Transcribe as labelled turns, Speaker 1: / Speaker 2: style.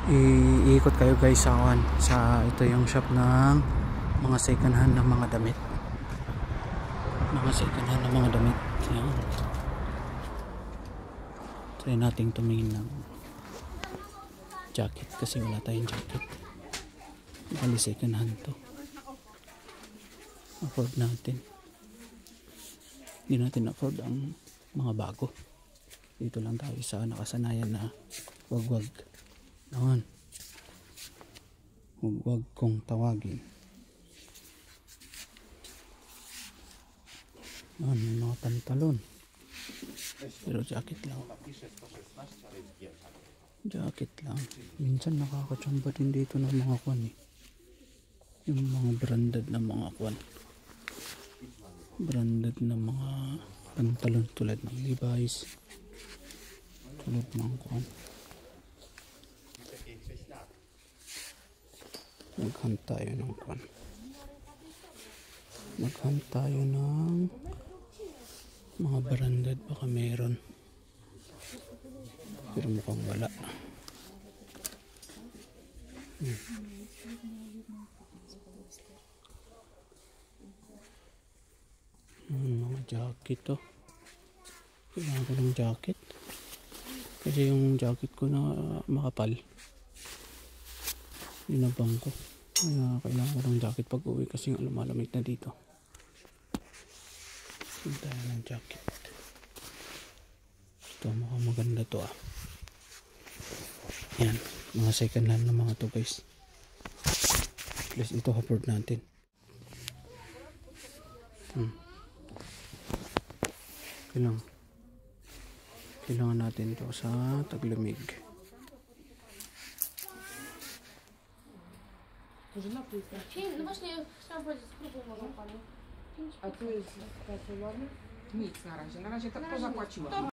Speaker 1: iikot kayo guys sa ito yung shop ng mga second hand ng mga damit. Yan. Try nating tumingin ng jacket kasi wala tayong jacket. Bali second hand to. Afford natin. Hindi natin afford ang mga bago. Dito lang tayo sa nakasanayan na wag naman. Huwag kong tawagin. May mga pantalon. Pero jacket lang. Minsan nakakachamba din dito ng mga kwan eh. Yung mga branded na mga kwan. Branded na mga pantalon tulad ng Levi's. Tulad ng kwan. Maghunt tayo ng kwan. Maghunt tayo ng mga branded, baka meron. Pero mukhang wala. Mga jacket to. Kailangan ko ng jacket. Kasi yung jacket ko na makapal. Linabang ko. Kailangan ko ng jacket pag uwi kasi lumalamig na dito. Punta ng jacket. Ito mukhang maganda to ah. Yan. Mga second hand na mga to guys. Plus ito afford natin. Kailangan natin to sa taglamig.
Speaker 2: Ну właśnie chciałam powiedzieć, spróbuj może pani.
Speaker 3: A tu jest kasy ładny? Nic na razie to zapłaciłam.